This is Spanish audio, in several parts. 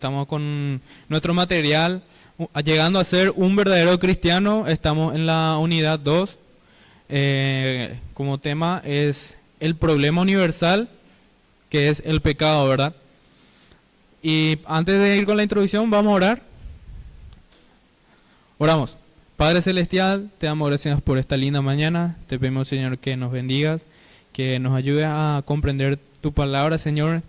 Estamos con nuestro material, llegando a ser un verdadero cristiano. Estamos en la unidad 2. Como tema es el problema universal, que es el pecado, ¿verdad? Y antes de ir con la introducción, vamos a orar. Oramos. Padre Celestial, te damos gracias por esta linda mañana. Te pedimos, Señor, que nos bendigas, que nos ayudes a comprender tu palabra, Señor.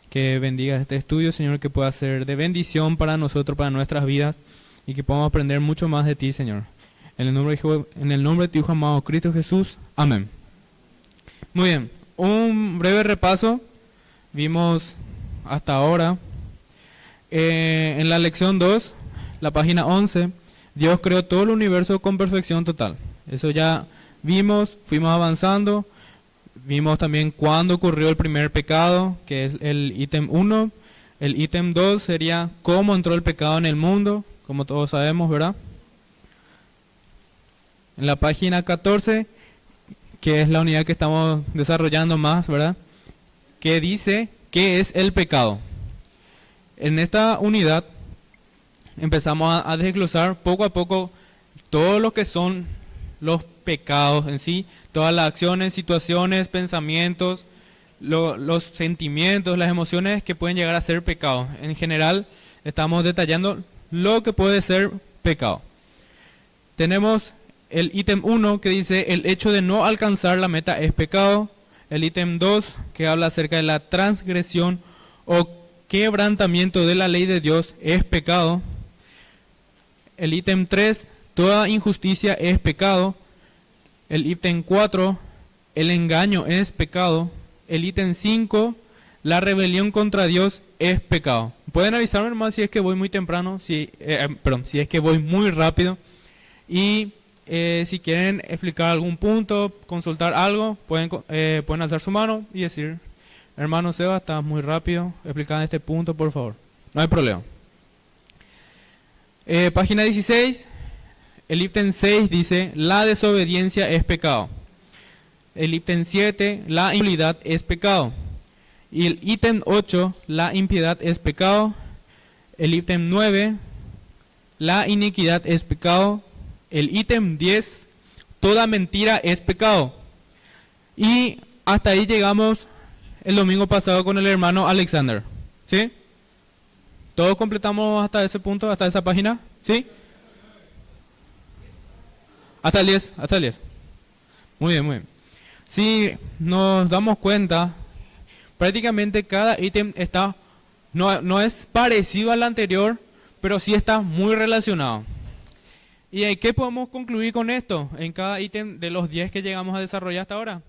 Que bendiga este estudio, Señor, que pueda ser de bendición para nosotros, para nuestras vidas, y que podamos aprender mucho más de ti, Señor. En el nombre de tu Hijo amado, Cristo Jesús. Amén. Muy bien, un breve repaso. Vimos hasta ahora, en la lección 2, la página 11, Dios creó todo el universo con perfección total. Eso ya vimos, fuimos avanzando. Vimos también cuándo ocurrió el primer pecado, que es el ítem 1. El ítem 2 sería cómo entró el pecado en el mundo, como todos sabemos, ¿verdad? En la página 14, que es la unidad que estamos desarrollando más, ¿verdad? Que dice qué es el pecado. En esta unidad empezamos a desglosar poco a poco todo lo que son los pecados en sí, todas las acciones, situaciones, pensamientos, los sentimientos, las emociones que pueden llegar a ser pecado. En general, estamos detallando lo que puede ser pecado. Tenemos el ítem 1 que dice el hecho de no alcanzar la meta es pecado. El ítem 2 que habla acerca de la transgresión o quebrantamiento de la ley de Dios es pecado. El ítem 3, toda injusticia es pecado. El ítem 4, el engaño es pecado. El ítem 5, la rebelión contra Dios es pecado. Pueden avisarme hermano si es que voy muy temprano, si es que voy muy rápido. Y si quieren explicar algún punto, consultar algo, pueden alzar su mano y decir, hermano Seba, estás muy rápido, explica este punto por favor. No hay problema. Página 16. El ítem 6 dice, la desobediencia es pecado. El ítem 7, la impiedad es pecado. Y el ítem 8, la impiedad es pecado. El ítem 9, la iniquidad es pecado. El ítem 10, toda mentira es pecado. Y hasta ahí llegamos el domingo pasado con el hermano Alexander. ¿Sí? ¿Todos completamos hasta ese punto, hasta esa página? ¿Sí? Hasta el 10, hasta el 10. Muy bien, muy bien. Si nos damos cuenta, prácticamente cada ítem está, no es parecido al anterior, pero sí está muy relacionado. ¿Y qué podemos concluir con esto en cada ítem de los 10 que llegamos a desarrollar hasta ahora?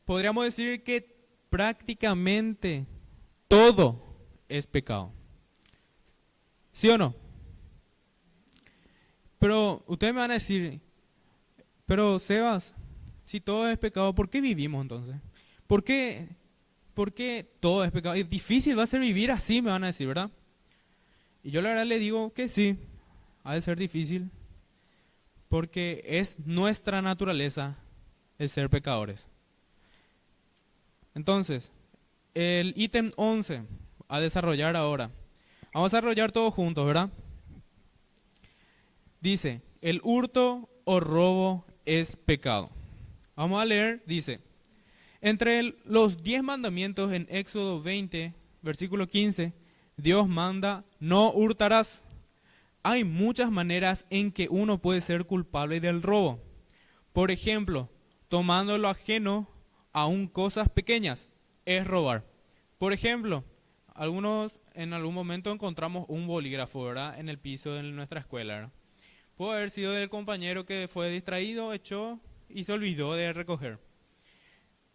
Podríamos decir que prácticamente todo es pecado. ¿Sí o no? Pero ustedes me van a decir, pero Sebas, si todo es pecado, ¿por qué vivimos entonces? ¿Por qué todo es pecado? Es difícil va a ser vivir así, me van a decir, ¿verdad? Y yo la verdad le digo que sí, ha de ser difícil, porque es nuestra naturaleza el ser pecadores. Entonces, el ítem 11 a desarrollar ahora. Vamos a desarrollar todos juntos, ¿verdad? Dice, el hurto o robo es pecado. Vamos a leer, dice, entre los 10 mandamientos en Éxodo 20, versículo 15, Dios manda, no hurtarás. Hay muchas maneras en que uno puede ser culpable del robo. Por ejemplo, tomando lo ajeno, aun cosas pequeñas, es robar. Por ejemplo, algunos en algún momento encontramos un bolígrafo, ¿verdad?, en el piso de nuestra escuela, ¿verdad? Puede haber sido del compañero que fue distraído, echó y se olvidó de recoger.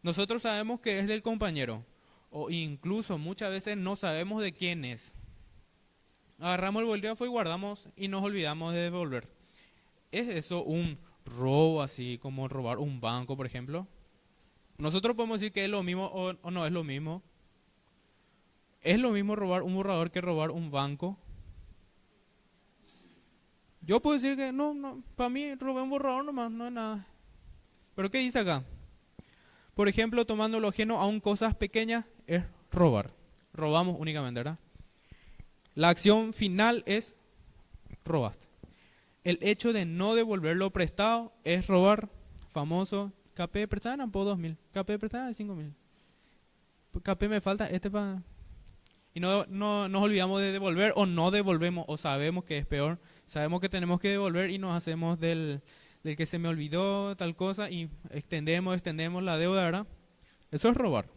Nosotros sabemos que es del compañero, o incluso muchas veces no sabemos de quién es. Agarramos el bolígrafo y guardamos y nos olvidamos de devolver. ¿Es eso un robo así como robar un banco, por ejemplo? Nosotros podemos decir que es lo mismo o no es lo mismo. ¿Es lo mismo robar un borrador que robar un banco? Yo puedo decir que no, para mí robé un borrador nomás, no es nada. ¿Pero qué dice acá? Por ejemplo, tomando lo ajeno aun cosas pequeñas es robar. Robamos únicamente, ¿verdad? La acción final es robaste. El hecho de no devolver lo prestado es robar. Famoso, KP prestaban por 2.000, KP prestaban 5.000. KP me falta este para... Y no nos olvidamos de devolver o no devolvemos o sabemos que es peor. Sabemos que tenemos que devolver y nos hacemos del que se me olvidó tal cosa y extendemos la deuda, ¿verdad? Eso es robar.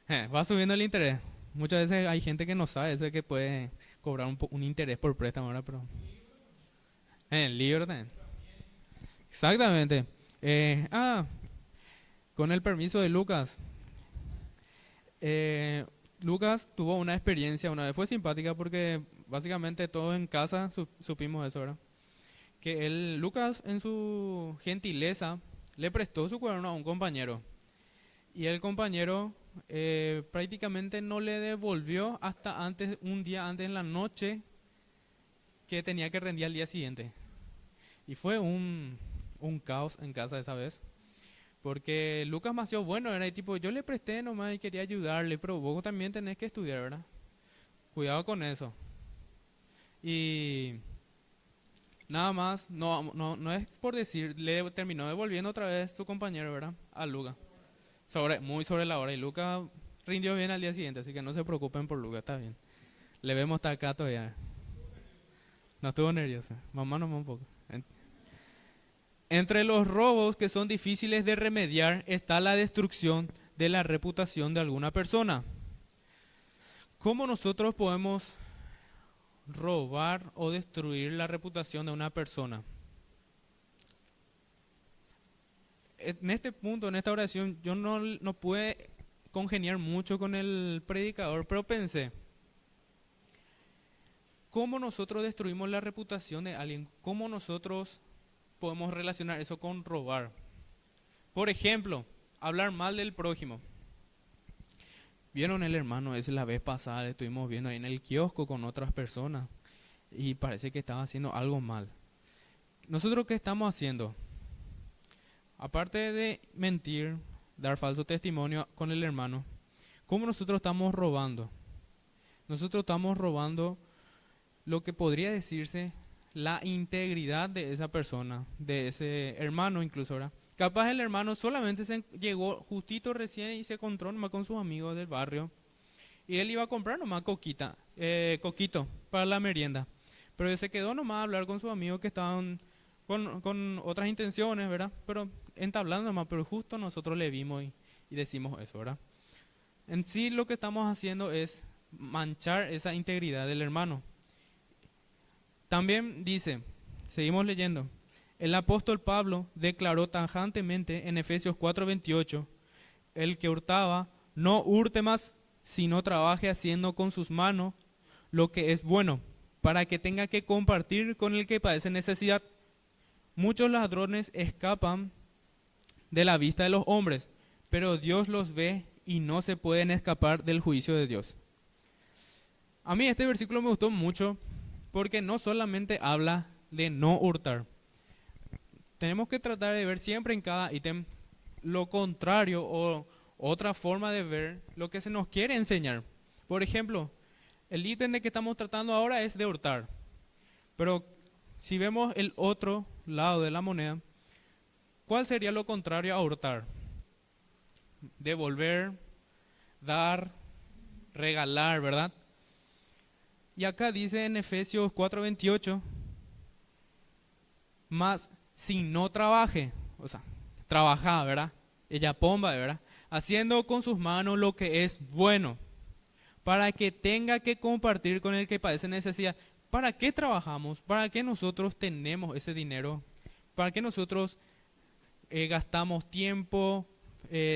Va subiendo el interés. Muchas veces hay gente que no sabe, eso es que puede cobrar un interés por préstamo, ¿verdad? Pero en el libro también. Exactamente. Con el permiso de Lucas. Lucas tuvo una experiencia una vez, fue simpática porque básicamente todos en casa supimos eso, ¿verdad? Que Lucas en su gentileza le prestó su cuaderno a un compañero y el compañero prácticamente no le devolvió hasta un día antes en la noche que tenía que rendir al día siguiente. Y fue un caos en casa esa vez. Porque Lucas Mació, bueno, era tipo, yo le presté nomás y quería ayudarle, pero vos también tenés que estudiar, ¿verdad? Cuidado con eso. Y nada más, no es por decir, le terminó devolviendo otra vez su compañero, ¿verdad? A Lucas. Muy sobre la hora. Y Lucas rindió bien al día siguiente, así que no se preocupen por Lucas, está bien. Le vemos hasta acá todavía. No estuvo nervioso. Mamá nomás un poco. Entre los robos que son difíciles de remediar está la destrucción de la reputación de alguna persona. ¿Cómo nosotros podemos robar o destruir la reputación de una persona? En este punto, en esta oración, yo no pude congeniar mucho con el predicador, pero pensé, ¿cómo nosotros destruimos la reputación de alguien? ¿Cómo nosotros podemos relacionar eso con robar? Por ejemplo, hablar mal del prójimo. ¿Vieron el hermano? Esa la vez pasada estuvimos viendo ahí en el kiosco con otras personas y parece que estaba haciendo algo mal. ¿Nosotros qué estamos haciendo? Aparte de mentir, dar falso testimonio con el hermano, ¿cómo nosotros estamos robando? Nosotros estamos robando lo que podría decirse la integridad de esa persona, de ese hermano incluso, ¿verdad? Capaz el hermano solamente llegó justito recién y se encontró nomás con sus amigos del barrio. Y él iba a comprar nomás coquito para la merienda. Pero él se quedó nomás a hablar con sus amigos que estaban con otras intenciones, ¿verdad? Pero entablando nomás, pero justo nosotros le vimos y decimos eso, ¿verdad? En sí lo que estamos haciendo es manchar esa integridad del hermano. También dice, seguimos leyendo, el apóstol Pablo declaró tajantemente en Efesios 4:28, el que hurtaba, no hurte más, sino trabaje haciendo con sus manos lo que es bueno, para que tenga que compartir con el que padece necesidad. Muchos ladrones escapan de la vista de los hombres, pero Dios los ve y no se pueden escapar del juicio de Dios. A mí este versículo me gustó mucho porque no solamente habla de no hurtar. Tenemos que tratar de ver siempre en cada ítem lo contrario o otra forma de ver lo que se nos quiere enseñar. Por ejemplo, el ítem de que estamos tratando ahora es de hurtar. Pero si vemos el otro lado de la moneda, ¿cuál sería lo contrario a hurtar? Devolver, dar, regalar, ¿verdad? Y acá dice en Efesios 4:28, más si no trabaje, o sea, trabaja, ¿verdad? Ella pomba, ¿verdad? Haciendo con sus manos lo que es bueno, para que tenga que compartir con el que padece necesidad. ¿Para qué trabajamos? ¿Para qué nosotros tenemos ese dinero? ¿Para qué nosotros gastamos tiempo,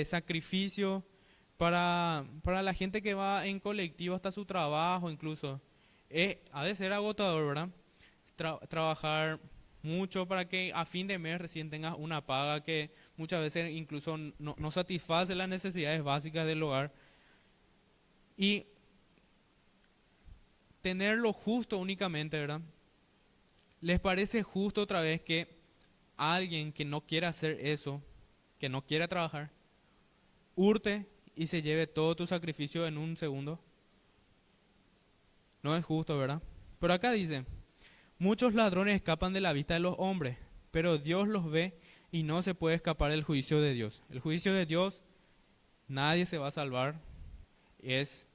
sacrificio? Para la gente que va en colectivo hasta su trabajo incluso. Ha de ser agotador, ¿verdad? Trabajar mucho para que a fin de mes recién tengas una paga que muchas veces incluso no satisface las necesidades básicas del hogar. Y tener lo justo únicamente, ¿verdad? ¿Les parece justo otra vez que alguien que no quiera hacer eso, que no quiera trabajar, hurte y se lleve todo tu sacrificio en un segundo? No es justo, ¿verdad? Pero acá dice, muchos ladrones escapan de la vista de los hombres, pero Dios los ve y no se puede escapar del juicio de Dios. El juicio de Dios, nadie se va a salvar. Es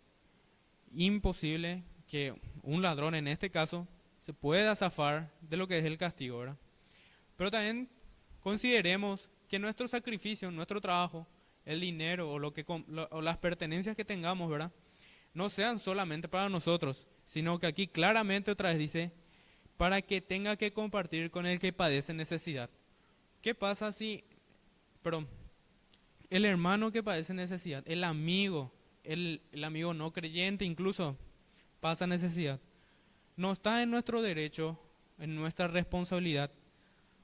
imposible que un ladrón, en este caso, se pueda zafar de lo que es el castigo, ¿verdad? Pero también consideremos que nuestro sacrificio, nuestro trabajo, el dinero o, o las pertenencias que tengamos, ¿verdad? No sean solamente para nosotros, sino que aquí claramente otra vez dice, para que tenga que compartir con el que padece necesidad. ¿Qué pasa si, perdón, el hermano que padece necesidad, el amigo no creyente incluso, pasa necesidad? No está en nuestro derecho, en nuestra responsabilidad,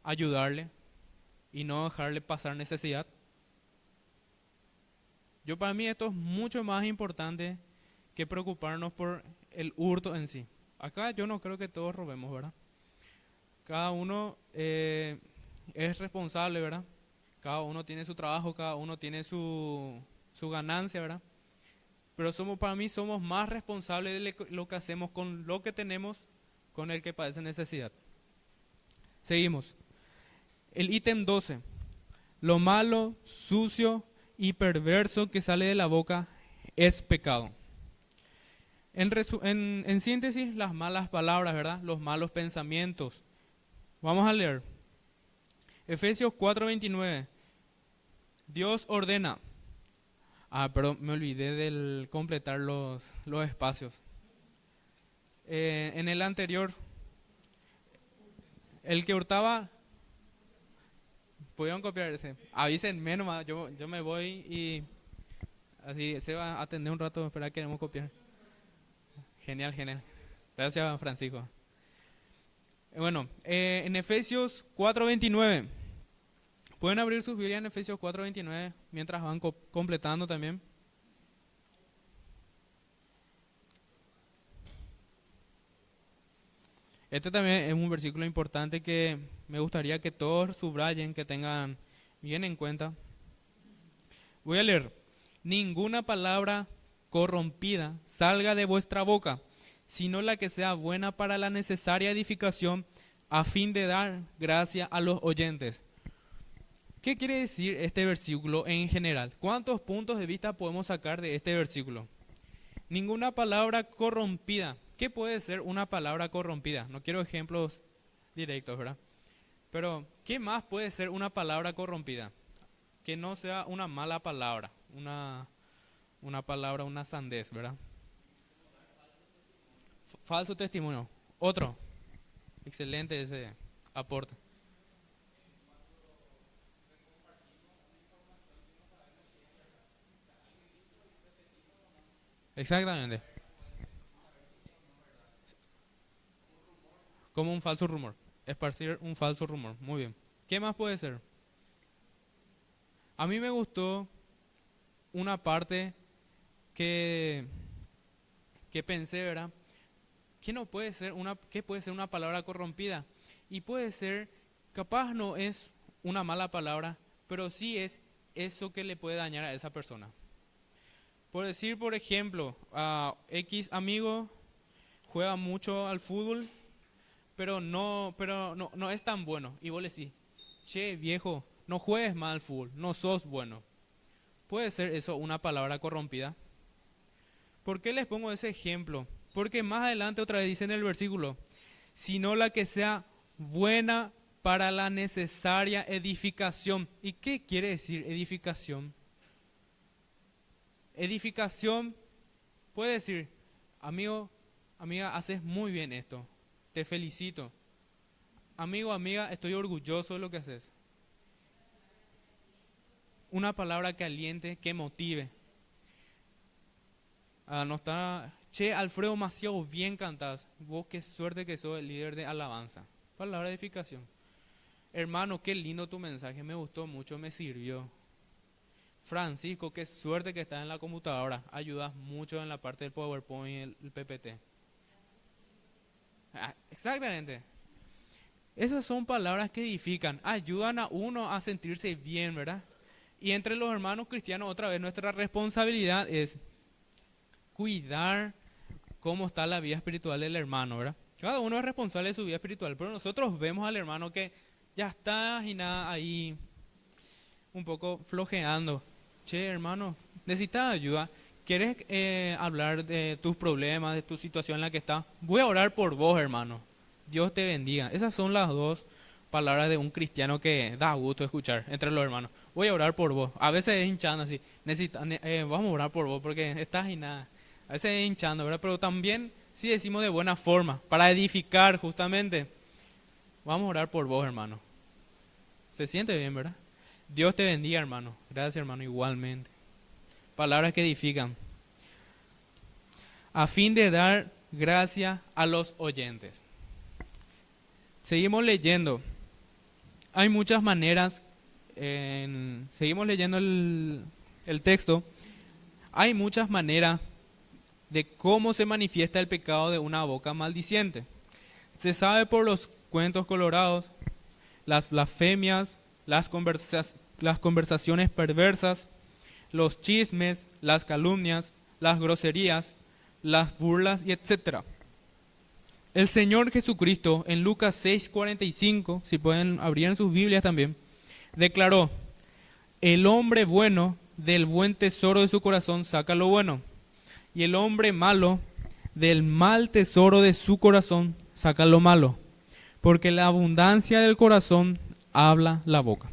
ayudarle y no dejarle pasar necesidad. Para mí esto es mucho más importante que preocuparnos por el hurto en sí. Acá yo no creo que todos robemos, ¿verdad? Cada uno es responsable, ¿verdad? Cada uno tiene su trabajo, cada uno tiene su ganancia, ¿verdad? Pero para mí somos más responsables de lo que hacemos con lo que tenemos con el que padece necesidad. Seguimos. El ítem 12. Lo malo, sucio y perverso que sale de la boca es pecado. En síntesis, las malas palabras, ¿verdad? Los malos pensamientos. Vamos a leer. Efesios 4:29. Dios ordena. Perdón, me olvidé de completar los espacios. En el anterior, el que hurtaba, pudieron copiar ese. Avísenme nomás, yo me voy y así se va a atender un rato, espera, queremos copiar. Genial, genial. Gracias, Francisco. Bueno, en Efesios 4:29. Pueden abrir sus Biblias en Efesios 4:29 mientras van completando también. Este también es un versículo importante que me gustaría que todos subrayen, que tengan bien en cuenta. Voy a leer. Ninguna palabra corrompida salga de vuestra boca, sino la que sea buena para la necesaria edificación, a fin de dar gracia a los oyentes. ¿Qué quiere decir este versículo en general? ¿Cuántos puntos de vista podemos sacar de este versículo? Ninguna palabra corrompida. ¿Qué puede ser una palabra corrompida? No quiero ejemplos directos, ¿verdad? Pero, ¿qué más puede ser una palabra corrompida? Que no sea una mala palabra, una palabra, una sandez, ¿verdad? Falso testimonio. Otro. Excelente ese aporte. Exactamente. Como un falso rumor. Esparcir un falso rumor. Muy bien. ¿Qué más puede ser? A mí me gustó una parte que pensé, ¿verdad? ¿Qué puede ser una palabra corrompida? Y puede ser, capaz no es una mala palabra, pero sí es eso que le puede dañar a esa persona. Por decir, por ejemplo, a X amigo juega mucho al fútbol, pero no es tan bueno. Y vos le decís, che viejo, no juegues más al fútbol, no sos bueno. ¿Puede ser eso una palabra corrompida? ¿Por qué les pongo ese ejemplo? Porque más adelante otra vez dice en el versículo, sino la que sea buena para la necesaria edificación. ¿Y qué quiere decir edificación? Edificación puede decir, amigo, amiga, haces muy bien esto, te felicito. Amigo, amiga, estoy orgulloso de lo que haces. Una palabra que aliente, que motive. No está, che, Alfredo, demasiado bien cantás. Vos qué suerte que sos el líder de alabanza. Palabra de edificación. Hermano, qué lindo tu mensaje, me gustó mucho, me sirvió. Francisco, qué suerte que estás en la computadora, ayudas mucho en la parte del PowerPoint y el PPT. Exactamente. Esas son palabras que edifican, ayudan a uno a sentirse bien, ¿verdad? Y entre los hermanos cristianos, otra vez, nuestra responsabilidad es cuidar cómo está la vida espiritual del hermano, ¿verdad? Cada uno es responsable de su vida espiritual, pero nosotros vemos al hermano que ya está y nada ahí un poco flojeando. Che, hermano, necesitas ayuda. ¿Quieres hablar de tus problemas, de tu situación en la que estás? Voy a orar por vos, hermano. Dios te bendiga. Esas son las dos palabras de un cristiano que da gusto escuchar entre los hermanos. Voy a orar por vos. A veces es hinchando así. Vamos a orar por vos porque estás y nada. A veces es hinchando, ¿verdad? Pero también si decimos de buena forma, para edificar justamente. Vamos a orar por vos, hermano. Se siente bien, ¿verdad? Dios te bendiga, hermano. Gracias, hermano, igualmente. Palabras que edifican. A fin de dar gracia a los oyentes. Seguimos leyendo. Hay muchas maneras. Seguimos leyendo el texto. Hay muchas maneras de cómo se manifiesta el pecado de una boca maldiciente. Se sabe por los cuentos colorados, las blasfemias, las conversaciones perversas, los chismes, las calumnias, las groserías, las burlas y etc. El Señor Jesucristo en Lucas 6:45, si pueden abrir en sus Biblias también, declaró: el hombre bueno del buen tesoro de su corazón saca lo bueno, y el hombre malo del mal tesoro de su corazón saca lo malo, porque la abundancia del corazón habla la boca.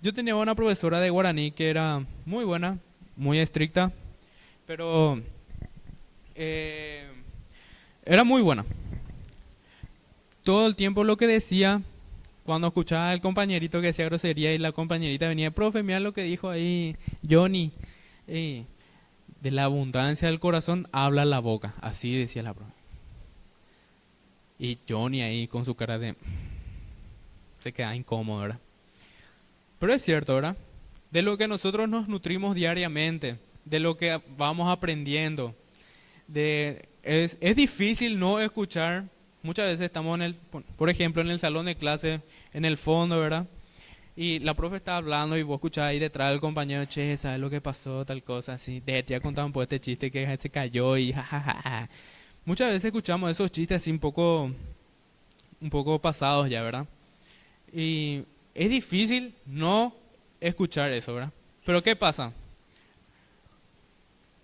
Yo tenía una profesora de guaraní que era muy buena, muy estricta, pero era muy buena. Todo el tiempo lo que decía, cuando escuchaba al compañerito que decía grosería y la compañerita venía: profe, mira lo que dijo ahí Johnny. De la abundancia del corazón habla la boca. Así decía la profe. Y Johnny ahí con su cara de... se queda incómodo, ¿verdad? Pero es cierto, ¿verdad? De lo que nosotros nos nutrimos diariamente, de lo que vamos aprendiendo. Es difícil no escuchar. Muchas veces estamos, por ejemplo, en el salón de clase, en el fondo, ¿verdad? Y la profe está hablando y vos escuchás ahí detrás del compañero: che, ¿sabes lo que pasó? Tal cosa así. Te ya contaban por este chiste que se cayó y jajaja. Muchas veces escuchamos esos chistes así un poco pasados ya, ¿verdad? Y es difícil no escuchar eso, ¿verdad? Pero ¿qué pasa?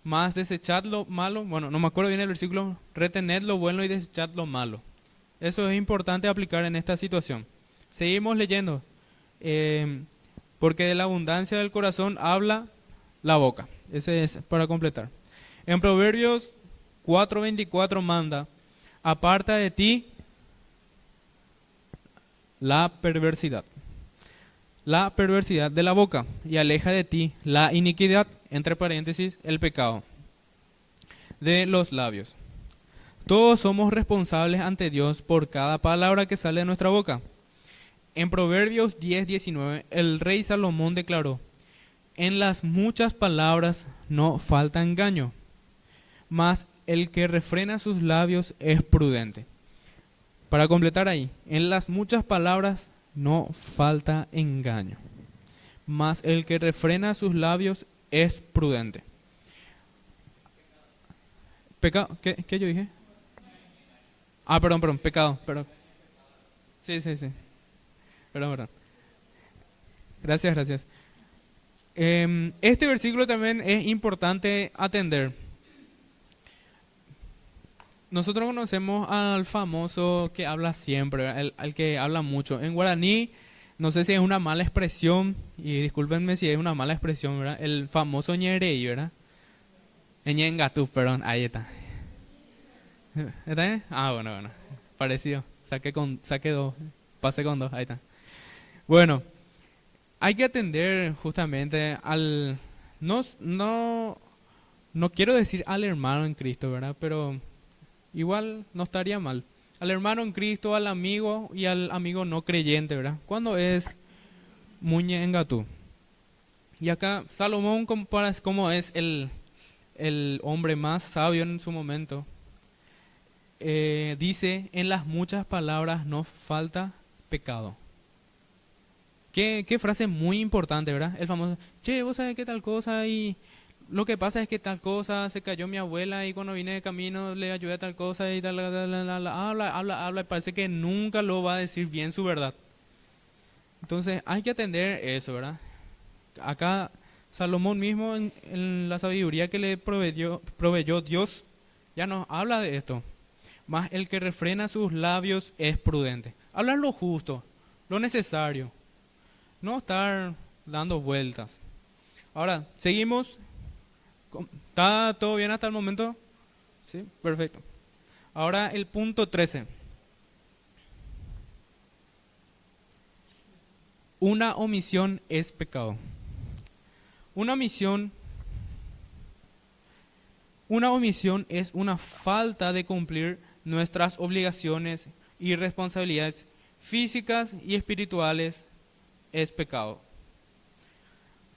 Más desechad lo malo, bueno, no me acuerdo bien el versículo, retened lo bueno y desechad lo malo. Eso es importante aplicar en esta situación. Seguimos leyendo. Porque de la abundancia del corazón habla la boca. Ese es para completar. En Proverbios 4:24 manda: aparta de ti la perversidad de la boca, y aleja de ti la iniquidad, entre paréntesis, el pecado de los labios. Todos somos responsables ante Dios por cada palabra que sale de nuestra boca. En Proverbios 10:19, el rey Salomón declaró: en las muchas palabras no falta engaño, mas el que refrena sus labios es prudente. Para completar ahí, en las muchas palabras no falta engaño, mas el que refrena sus labios es prudente. Pecado, ¿qué yo dije? Perdón, pecado, perdón. Sí. Perdón. Gracias. Este versículo también es importante atender. Nosotros conocemos al famoso que habla siempre, al que habla mucho. En guaraní, no sé si es una mala expresión, y discúlpenme si es una mala expresión, ¿verdad? El famoso ñerei, ¿verdad? Ñengatú, perdón, ahí está. ¿Está bien? Bueno. Parecido. Saqué dos. Pasé con dos, ahí está. Bueno, hay que atender justamente al... No quiero decir al hermano en Cristo, ¿verdad? Pero igual no estaría mal. Al hermano en Cristo, al amigo y al amigo no creyente, ¿verdad? ¿Cuándo es Muñe Engatú? Y acá Salomón, como es el hombre más sabio en su momento, dice: en las muchas palabras no falta pecado. Qué frase muy importante, ¿verdad? El famoso: che, vos sabés qué tal cosa, y lo que pasa es que tal cosa, se cayó mi abuela y cuando vine de camino le ayudé a tal cosa y tal, habla, y parece que nunca lo va a decir bien su verdad. Entonces hay que atender eso, ¿verdad? Acá Salomón mismo en la sabiduría que le proveyó Dios, ya nos habla de esto. Mas el que refrena sus labios es prudente. Hablar lo justo, lo necesario, no estar dando vueltas. Ahora, seguimos. ¿Está todo bien hasta el momento? Sí, perfecto. Ahora el punto 13. Una omisión es pecado. Una omisión, una omisión es una falta de cumplir nuestras obligaciones y responsabilidades físicas y espirituales es pecado.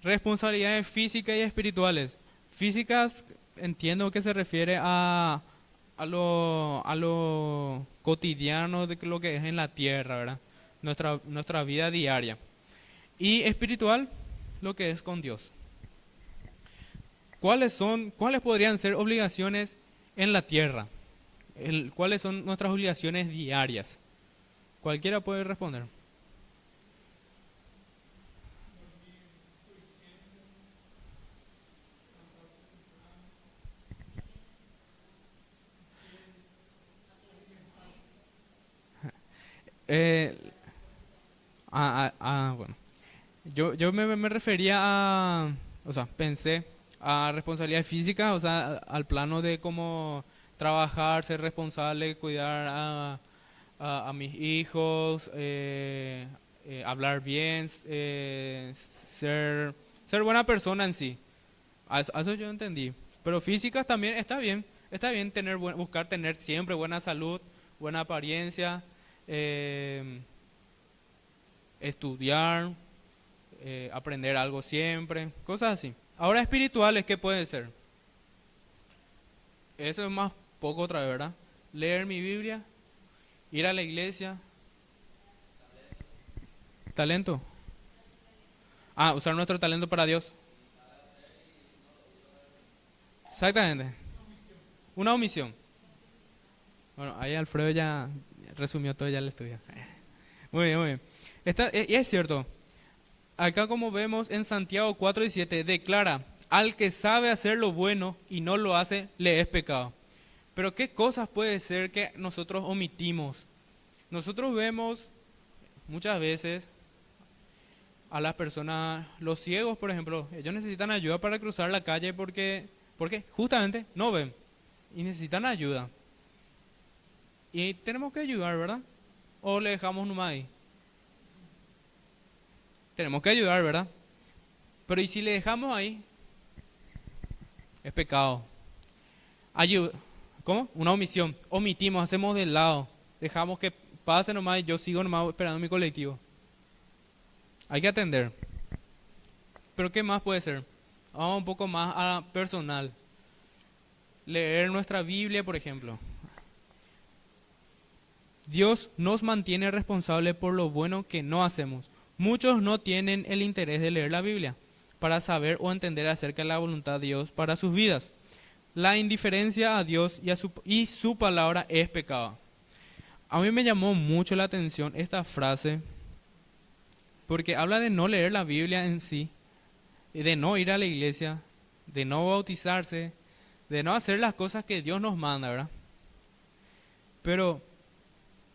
Responsabilidades físicas y espirituales. Físicas, entiendo que se refiere a lo cotidiano de lo que es en la tierra, ¿verdad? Nuestra vida diaria. Y espiritual, lo que es con Dios. ¿Cuáles podrían ser obligaciones en la tierra? ¿Cuáles son nuestras obligaciones diarias? Cualquiera puede responder. Eh, bueno. Yo me refería o sea, pensé a responsabilidad física, o sea, al plano de cómo trabajar, ser responsable, cuidar a mis hijos, hablar bien, ser buena persona en sí. A eso yo entendí. Pero físicas también está bien buscar tener siempre buena salud, buena apariencia, eh, estudiar, aprender algo siempre, cosas así. Ahora espirituales, ¿qué puede ser? Eso es más poco otra vez, ¿verdad? Leer mi Biblia, ir a la iglesia, talento. Usar nuestro talento para Dios. Exactamente. Una omisión. Bueno, ahí Alfredo ya resumió todo ya el estudio. Muy bien, muy bien. Y es cierto, acá como vemos en Santiago 4:17 declara, al que sabe hacer lo bueno y no lo hace, le es pecado. Pero ¿qué cosas puede ser que nosotros omitimos? Nosotros vemos muchas veces a las personas, los ciegos por ejemplo, ellos necesitan ayuda para cruzar la calle porque justamente no ven y necesitan ayuda. Y tenemos que ayudar, ¿verdad? ¿O le dejamos nomás ahí? Tenemos que ayudar, ¿verdad? Pero ¿y si le dejamos ahí? Es pecado. Ayuda. ¿Cómo? Una omisión. Omitimos, hacemos de lado. Dejamos que pase nomás y yo sigo nomás esperando mi colectivo. Hay que atender. Pero ¿qué más puede ser? Vamos un poco más a personal. Leer nuestra Biblia, por ejemplo. Dios nos mantiene responsables por lo bueno que no hacemos. Muchos no tienen el interés de leer la Biblia para saber o entender acerca de la voluntad de Dios para sus vidas. La indiferencia a Dios y su palabra es pecado. A mí me llamó mucho la atención esta frase porque habla de no leer la Biblia en sí, de no ir a la iglesia, de no bautizarse, de no hacer las cosas que Dios nos manda, ¿verdad? Pero,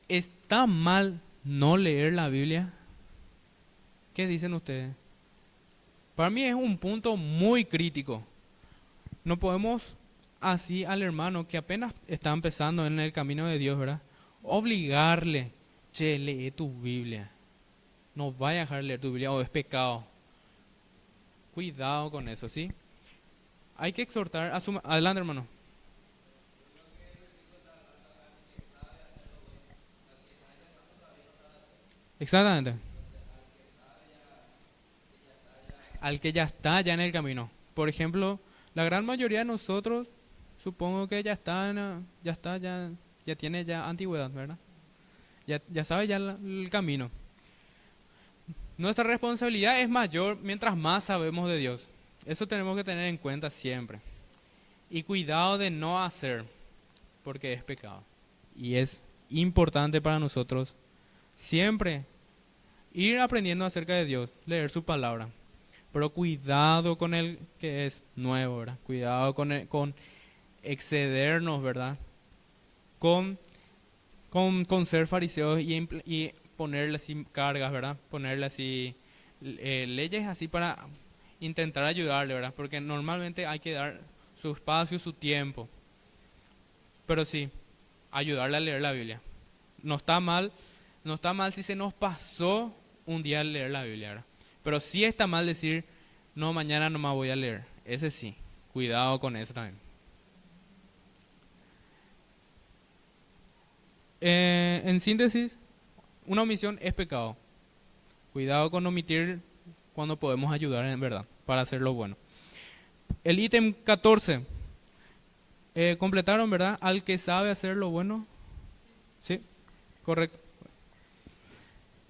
¿está mal no leer la Biblia? ¿Qué dicen ustedes? Para mí es un punto muy crítico. No podemos así al hermano que apenas está empezando en el camino de Dios, ¿verdad? Obligarle, che, lee tu Biblia. No vaya a dejar de leer tu Biblia o es pecado. Cuidado con eso, ¿sí? Hay que exhortar a su... Adelante, hermano. Exactamente. Al que ya está ya en el camino. Por ejemplo, la gran mayoría de nosotros, supongo que ya tiene ya antigüedad, ¿verdad? Ya sabe ya el camino. Nuestra responsabilidad es mayor mientras más sabemos de Dios. Eso tenemos que tener en cuenta siempre. Y cuidado de no hacer, porque es pecado. Y es importante para nosotros siempre ir aprendiendo acerca de Dios, leer su palabra. Pero cuidado con el que es nuevo, ¿verdad? Cuidado con excedernos, ¿verdad? Con ser fariseos y ponerle así cargas, ¿verdad? Ponerle así leyes así para intentar ayudarle, ¿verdad? Porque normalmente hay que dar su espacio, su tiempo. Pero sí, ayudarle a leer la Biblia. No está mal si se nos pasó un día leer la Biblia, ¿verdad? Pero sí está mal decir, no, mañana no me voy a leer. Ese sí, cuidado con eso también. En síntesis, una omisión es pecado. Cuidado con omitir cuando podemos ayudar en verdad, para hacer lo bueno. El ítem 14. Completaron, ¿verdad? Al que sabe hacer lo bueno. Sí, correcto.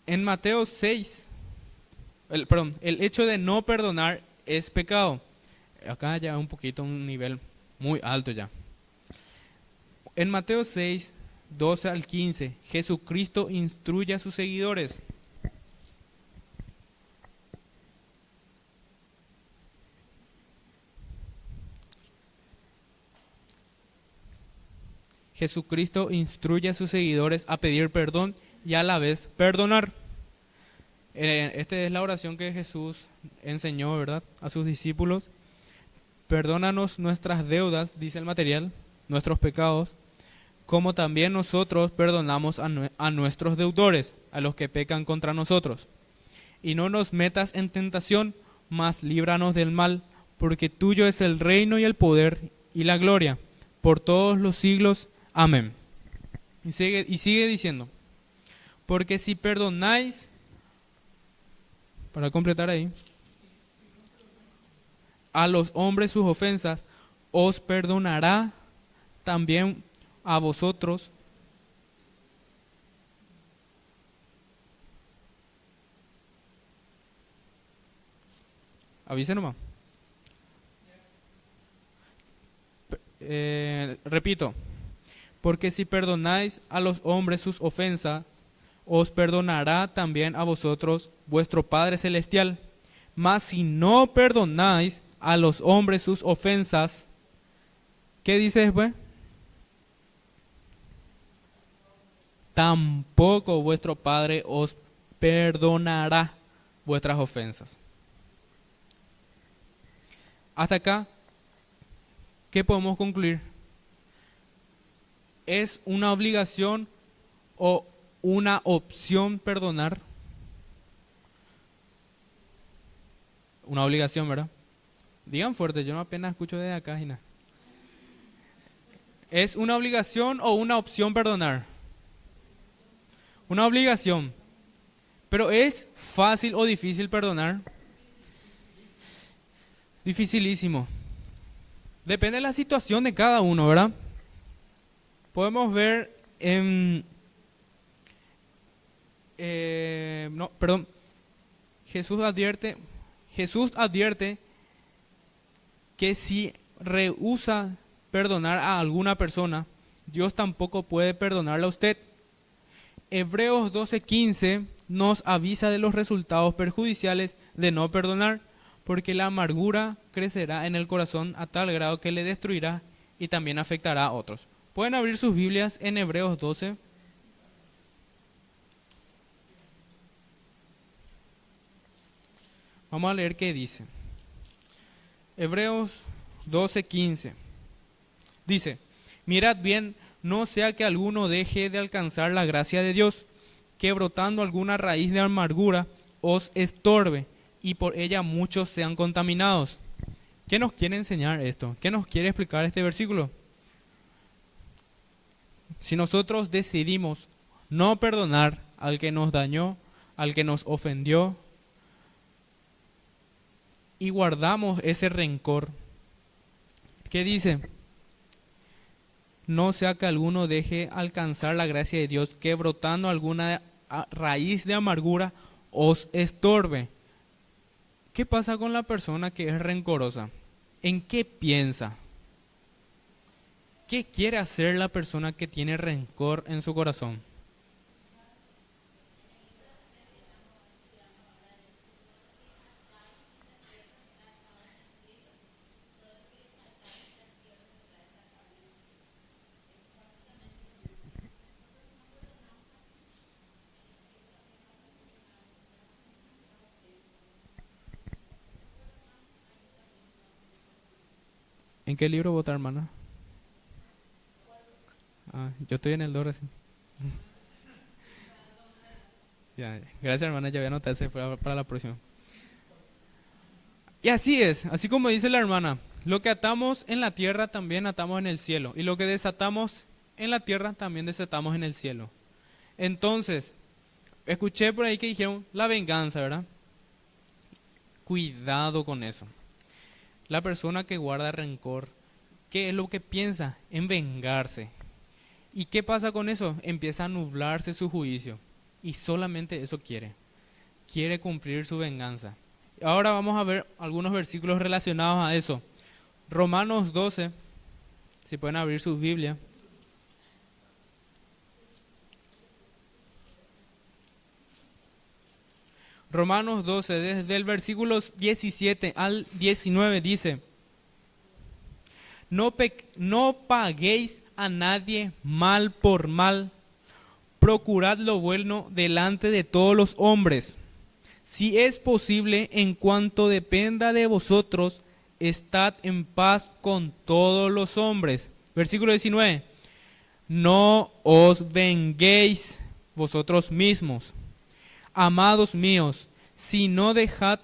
En Mateo 6, el hecho de no perdonar es pecado. Acá ya un poquito, un nivel muy alto ya. En Mateo 6, 12 al 15, Jesucristo instruye a sus seguidores. Jesucristo instruye a sus seguidores a pedir perdón y a la vez perdonar. Esta es la oración que Jesús enseñó, ¿verdad?, a sus discípulos. Perdónanos nuestras deudas, dice el material, nuestros pecados, como también nosotros perdonamos a nuestros deudores, a los que pecan contra nosotros. Y no nos metas en tentación, mas líbranos del mal, porque tuyo es el reino y el poder y la gloria, por todos los siglos. Amén. Y sigue diciendo, porque si perdonáis, para completar ahí, a los hombres sus ofensas, os perdonará también a vosotros. Avise nomás. Repito, porque si perdonáis a los hombres sus ofensas, os perdonará también a vosotros vuestro Padre Celestial. Mas si no perdonáis a los hombres sus ofensas, ¿qué dice después? Tampoco vuestro Padre os perdonará vuestras ofensas. Hasta acá, ¿qué podemos concluir? ¿Es una obligación o una opción perdonar? Una obligación, ¿verdad? Digan fuerte, yo no apenas escucho desde acá, Gina. ¿Es una obligación o una opción perdonar? Una obligación. Pero ¿es fácil o difícil perdonar? Dificilísimo. Depende de la situación de cada uno, ¿verdad? Podemos ver en... Jesús advierte que si rehúsa perdonar a alguna persona, Dios tampoco puede perdonarle a usted. Hebreos 12:15 nos avisa de los resultados perjudiciales de no perdonar, porque la amargura crecerá en el corazón a tal grado que le destruirá y también afectará a otros. ¿Pueden abrir sus Biblias en Hebreos 12? Vamos a leer qué dice. Hebreos 12:15. Dice, mirad bien, no sea que alguno deje de alcanzar la gracia de Dios, que brotando alguna raíz de amargura os estorbe, y por ella muchos sean contaminados. ¿Qué nos quiere enseñar esto? ¿Qué nos quiere explicar este versículo? Si nosotros decidimos no perdonar al que nos dañó, al que nos ofendió, y guardamos ese rencor, ¿qué dice? No sea que alguno deje alcanzar la gracia de Dios, que brotando alguna raíz de amargura os estorbe. ¿Qué pasa con la persona que es rencorosa? ¿En qué piensa? ¿Qué quiere hacer la persona que tiene rencor en su corazón? ¿En qué libro vota, hermana? Ah, yo estoy en el 2 recién. Ya, gracias, hermana, ya voy a anotar ese para la próxima. Y así es, así como dice la hermana, lo que atamos en la tierra también atamos en el cielo, y lo que desatamos en la tierra también desatamos en el cielo. Entonces, escuché por ahí que dijeron la venganza, ¿verdad? Cuidado con eso. La persona que guarda rencor, ¿qué es lo que piensa? En vengarse. ¿Y qué pasa con eso? Empieza a nublarse su juicio. Y solamente eso quiere. Quiere cumplir su venganza. Ahora vamos a ver algunos versículos relacionados a eso. Romanos 12, si pueden abrir su Biblia. Romanos 12, desde el versículo 17 al 19 dice: no paguéis a nadie mal por mal, procurad lo bueno delante de todos los hombres. Si es posible, en cuanto dependa de vosotros, estad en paz con todos los hombres. Versículo 19. No os venguéis vosotros mismos, amados míos, sino dejad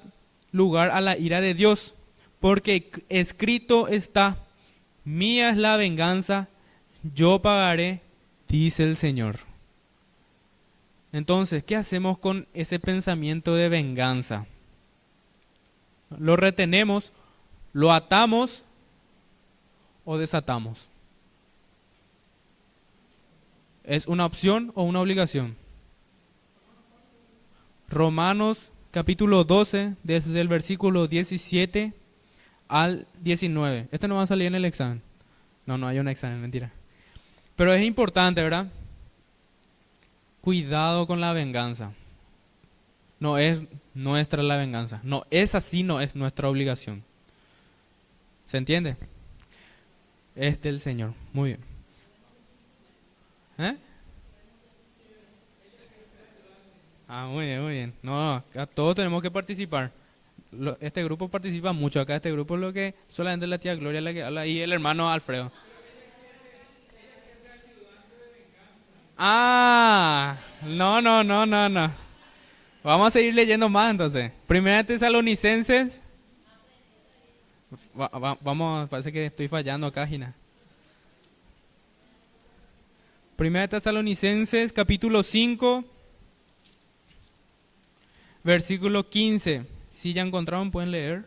lugar a la ira de Dios, porque escrito está: mía es la venganza, yo pagaré, dice el Señor. Entonces, ¿qué hacemos con ese pensamiento de venganza? ¿Lo retenemos, lo atamos o desatamos? ¿Es una opción o una obligación? Romanos capítulo 12, desde el versículo 17 al 19. Este no va a salir en el examen. No hay un examen, mentira. Pero es importante, ¿verdad? Cuidado con la venganza. No es nuestra la venganza. No es así, no es nuestra obligación. ¿Se entiende? Es del Señor. Muy bien. ¿Eh? Ah, muy bien, muy bien. No, acá todos tenemos que participar. Este grupo participa mucho. Acá este grupo es lo que solamente la tía Gloria es la que habla y el hermano Alfredo. Ah, no. Vamos a seguir leyendo más entonces. Primera de Tesalonicenses. Vamos, parece que estoy fallando acá, Gina. Primera de Tesalonicenses, capítulo 5, versículo 15. Si ya encontraron, pueden leer.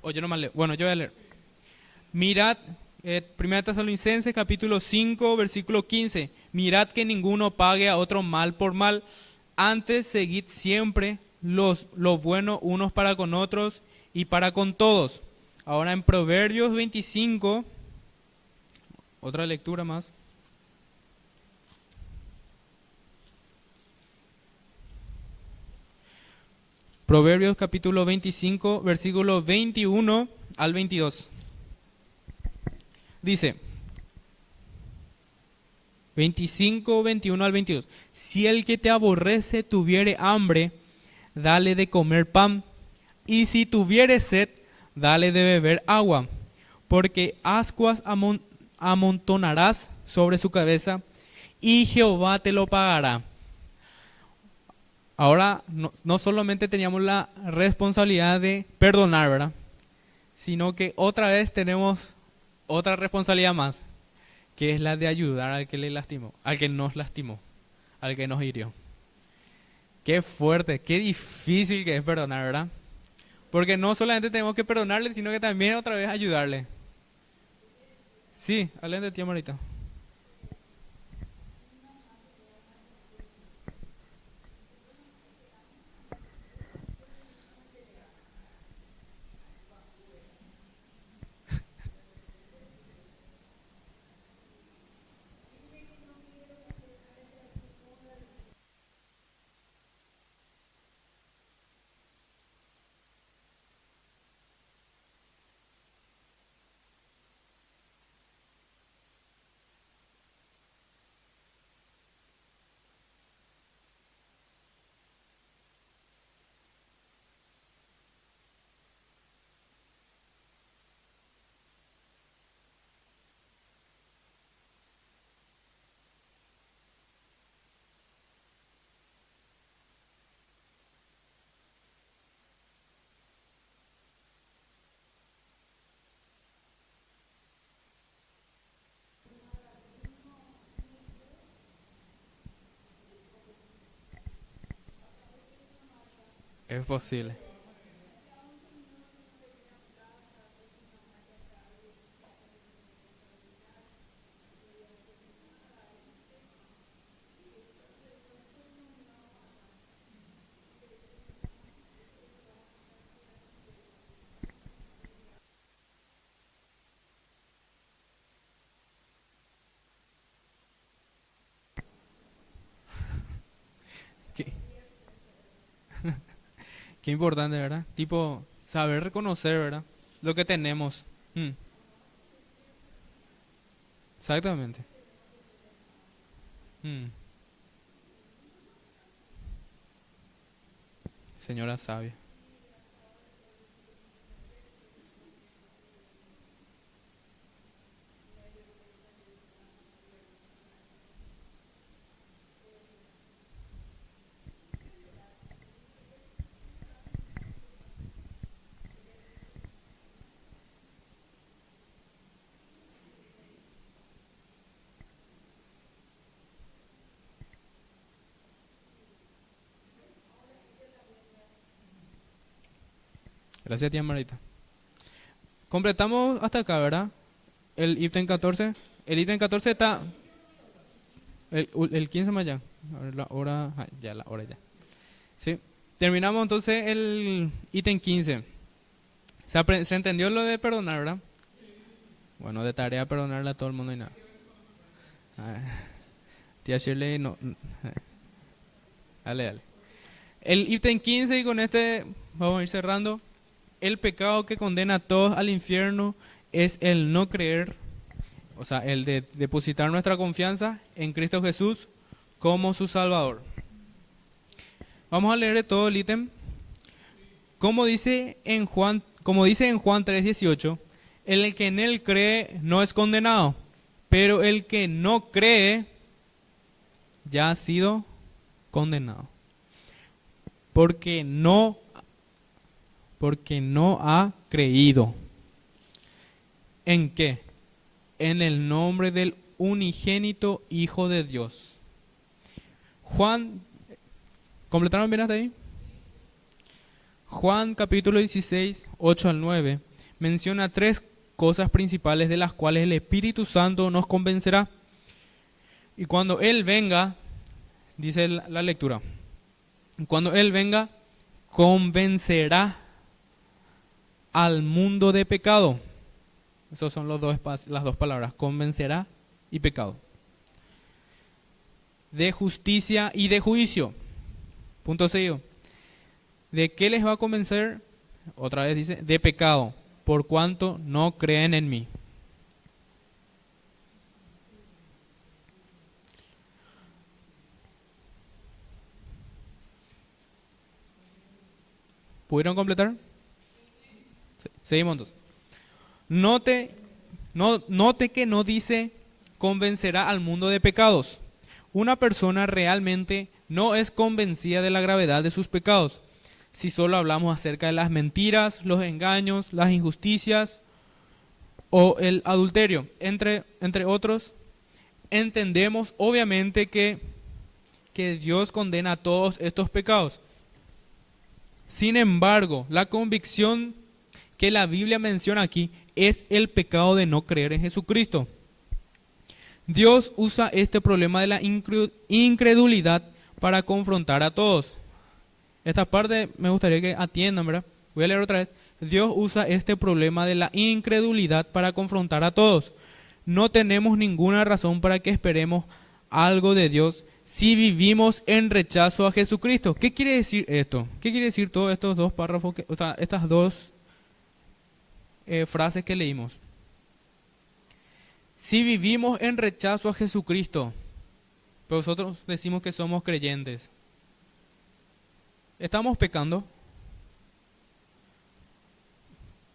O yo nomás leo. Bueno, yo voy a leer. Mirad, Primera de Tesalonicenses, capítulo 5, versículo 15. Mirad que ninguno pague a otro mal por mal. Antes seguid siempre lo bueno unos para con otros y para con todos. Ahora en Proverbios 25, otra lectura más. Proverbios capítulo 25, versículos 21 al 22. Dice, 25, 21 al 22. Si el que te aborrece tuviere hambre, dale de comer pan, y si tuviere sed, dale de beber agua, porque ascuas amontonarás sobre su cabeza, y Jehová te lo pagará. Ahora, no solamente teníamos la responsabilidad de perdonar, ¿verdad? Sino que otra vez tenemos otra responsabilidad más, que es la de ayudar al que le lastimó, al que nos lastimó, al que nos hirió. Qué fuerte, qué difícil que es perdonar, ¿verdad? Porque no solamente tenemos que perdonarle, sino que también otra vez ayudarle. Sí, hablen de ti, Marita. Es posible. Qué, qué importante, ¿verdad? Tipo, saber reconocer, ¿verdad? Lo que tenemos. Mm, exactamente. Mm, señora sabia. Gracias, tía Marita. Completamos hasta acá, ¿verdad? El ítem 14. El ítem 14 está. El 15 más ya. A ver, la hora. Ya, la hora ya. Sí. Terminamos entonces el ítem 15. Se entendió lo de perdonar, ¿verdad? Bueno, de tarea perdonarle a todo el mundo y nada. Ah, tía Shirley, no. Dale, dale. El ítem 15 y con este vamos a ir cerrando. El pecado que condena a todos al infierno es el no creer, o sea, el de depositar nuestra confianza en Cristo Jesús como su Salvador. Vamos a leer todo el ítem. Como dice en Juan 3:18, el que en él cree no es condenado, pero el que no cree ya ha sido condenado, porque no ha creído. ¿En qué? En el nombre del unigénito Hijo de Dios. Juan, ¿completaron bien hasta ahí? Juan capítulo 16, 8 al 9, menciona tres cosas principales de las cuales el Espíritu Santo nos convencerá. Y cuando Él venga, dice la lectura, cuando Él venga, convencerá al mundo de pecado. Esas son las dos palabras, convencerá y pecado. De justicia y de juicio. Punto seguido. ¿De qué les va a convencer? Otra vez dice, de pecado, por cuanto no creen en mí. ¿Pudieron completar? Seguimos entonces. Note que no dice convencerá al mundo de pecados. Una persona realmente no es convencida de la gravedad de sus pecados si solo hablamos acerca de las mentiras, los engaños, las injusticias o el adulterio, entre otros. Entendemos obviamente que Dios condena todos estos pecados. Sin embargo, la convicción que la Biblia menciona aquí es el pecado de no creer en Jesucristo. Dios usa este problema de la incredulidad para confrontar a todos. Esta parte me gustaría que atiendan, ¿verdad? Voy a leer otra vez. Dios usa este problema de la incredulidad para confrontar a todos. No tenemos ninguna razón para que esperemos algo de Dios si vivimos en rechazo a Jesucristo. ¿Qué quiere decir esto? ¿Qué quiere decir todos estos dos párrafos, o sea, estas dos frases que leímos? Si vivimos en rechazo a Jesucristo, pero nosotros decimos que somos creyentes, ¿estamos pecando?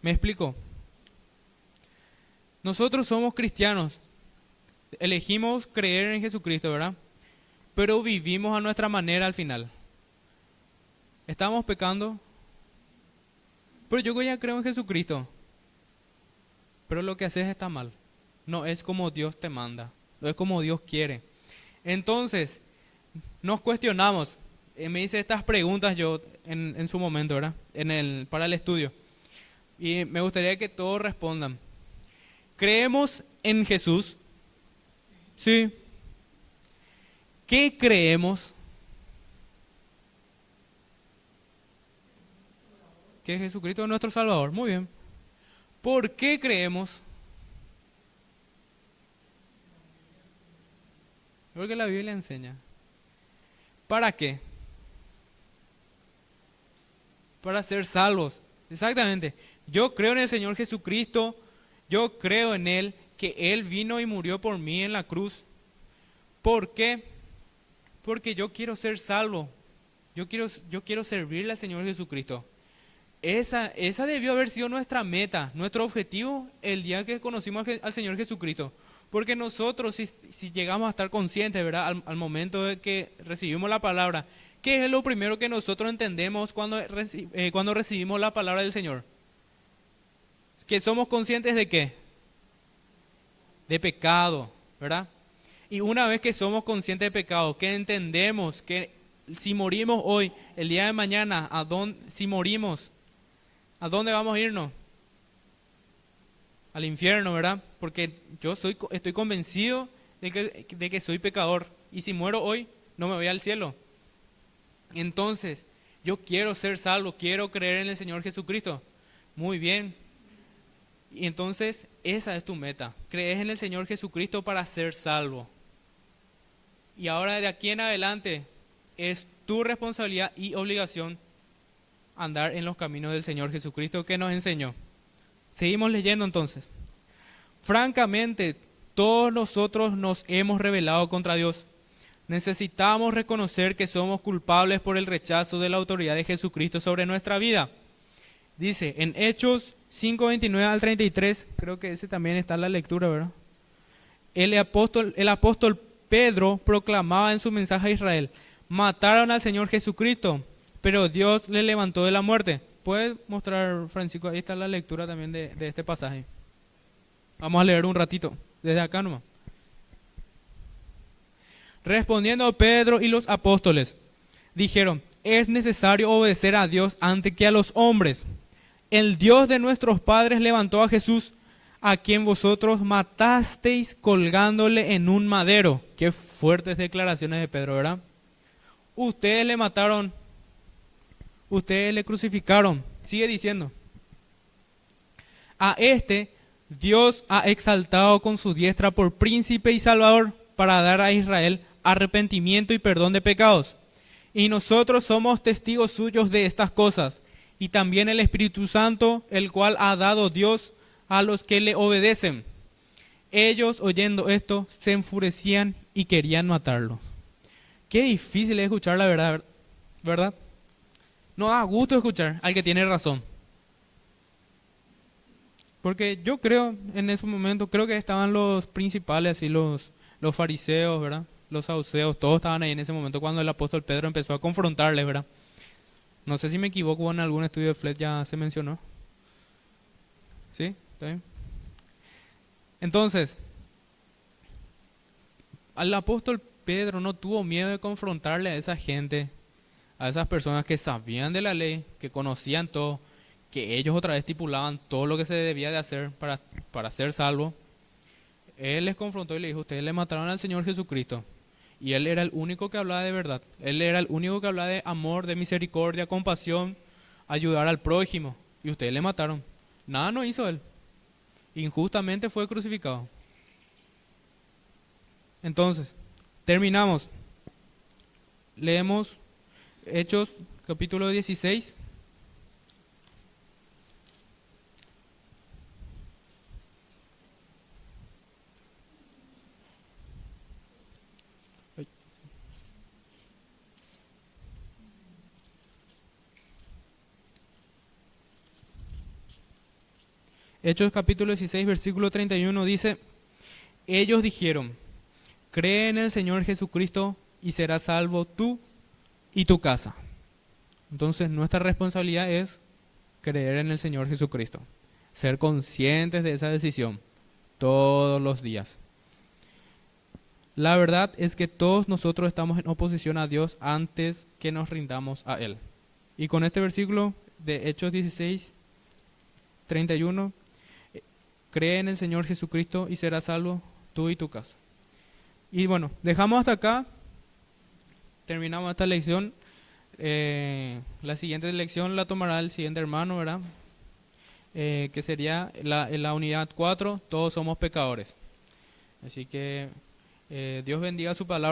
¿Me explico? Nosotros somos cristianos, elegimos creer en Jesucristo, ¿verdad? Pero vivimos a nuestra manera al final. ¿Estamos pecando? Pero yo ya creo en Jesucristo. Pero lo que haces está mal. No es como Dios te manda, no es como Dios quiere. Entonces, nos cuestionamos. Me hice estas preguntas yo en su momento, ¿verdad? Para el estudio. Y me gustaría que todos respondan. ¿Creemos en Jesús? Sí. ¿Qué creemos? Que Jesucristo es nuestro Salvador. Muy bien. ¿Por qué creemos? Porque la Biblia enseña. ¿Para qué? Para ser salvos. Exactamente. Yo creo en el Señor Jesucristo. Yo creo en Él, que Él vino y murió por mí en la cruz. ¿Por qué? Porque yo quiero ser salvo. Yo quiero servirle al Señor Jesucristo. Esa debió haber sido nuestra meta, nuestro objetivo el día que conocimos al Señor Jesucristo. Porque nosotros, si llegamos a estar conscientes, ¿verdad? Al momento de que recibimos la palabra, ¿qué es lo primero que nosotros entendemos cuando recibimos la palabra del Señor? Que somos conscientes de ¿qué? De pecado, ¿verdad? Y una vez que somos conscientes de pecado, que entendemos que si morimos hoy, el día de mañana, si morimos, ¿a dónde vamos a irnos? Al infierno, ¿verdad? Porque yo estoy convencido de que soy pecador. Y si muero hoy, no me voy al cielo. Entonces, yo quiero ser salvo, quiero creer en el Señor Jesucristo. Muy bien. Y entonces, esa es tu meta. Crees en el Señor Jesucristo para ser salvo. Y ahora de aquí en adelante, es tu responsabilidad y obligación andar en los caminos del Señor Jesucristo que nos enseñó. Seguimos leyendo entonces. Francamente, todos nosotros nos hemos rebelado contra Dios. Necesitamos reconocer que somos culpables por el rechazo de la autoridad de Jesucristo sobre nuestra vida. Dice en Hechos 5:29 al 33, creo que ese también está en la lectura, ¿verdad? El apóstol Pedro proclamaba en su mensaje a Israel: mataron al Señor Jesucristo, pero Dios le levantó de la muerte. ¿Puedes mostrar, Francisco? Ahí está la lectura también de este pasaje. Vamos a leer un ratito, desde acá nomás. Respondiendo Pedro y los apóstoles, dijeron: es necesario obedecer a Dios antes que a los hombres. El Dios de nuestros padres levantó a Jesús, a quien vosotros matasteis colgándole en un madero. Qué fuertes declaraciones de Pedro, ¿verdad? Ustedes le mataron, ustedes le crucificaron. Sigue diciendo: a este Dios ha exaltado con su diestra por príncipe y salvador, para dar a Israel arrepentimiento y perdón de pecados. Y nosotros somos testigos suyos de estas cosas, y también el Espíritu Santo, el cual ha dado Dios a los que le obedecen. Ellos, oyendo esto, se enfurecían y querían matarlo. Qué difícil es escuchar la verdad, ¿verdad? No da gusto escuchar al que tiene razón. Porque yo creo, en ese momento, creo que estaban los principales, así los fariseos, ¿verdad? Los saduceos, todos estaban ahí en ese momento cuando el apóstol Pedro empezó a confrontarles, ¿verdad? No sé si me equivoco, en algún estudio de FLET ya se mencionó. ¿Sí? ¿Está bien? Entonces, el apóstol Pedro no tuvo miedo de confrontarle a esa gente, a esas personas que sabían de la ley, que conocían todo, que ellos otra vez estipulaban todo lo que se debía de hacer para ser salvo. Él les confrontó y le dijo: ustedes le mataron al Señor Jesucristo. Y Él era el único que hablaba de verdad. Él era el único que hablaba de amor, de misericordia, compasión, ayudar al prójimo. Y ustedes le mataron. Nada no hizo Él. Injustamente fue crucificado. Entonces, terminamos. Leemos Hechos capítulo 16. Hechos capítulo 16, versículo 31 dice: ellos dijeron: cree en el Señor Jesucristo y serás salvo tú y tu casa. Entonces nuestra responsabilidad es creer en el Señor Jesucristo, ser conscientes de esa decisión todos los días. La verdad es que todos nosotros estamos en oposición a Dios antes que nos rindamos a Él. Y con este versículo de Hechos 16, 31, cree en el Señor Jesucristo y serás salvo tú y tu casa. Y bueno, dejamos hasta acá, terminamos esta lección. La siguiente lección la tomará el siguiente hermano, ¿verdad? Que sería la unidad 4, todos somos pecadores. Así que Dios bendiga su palabra.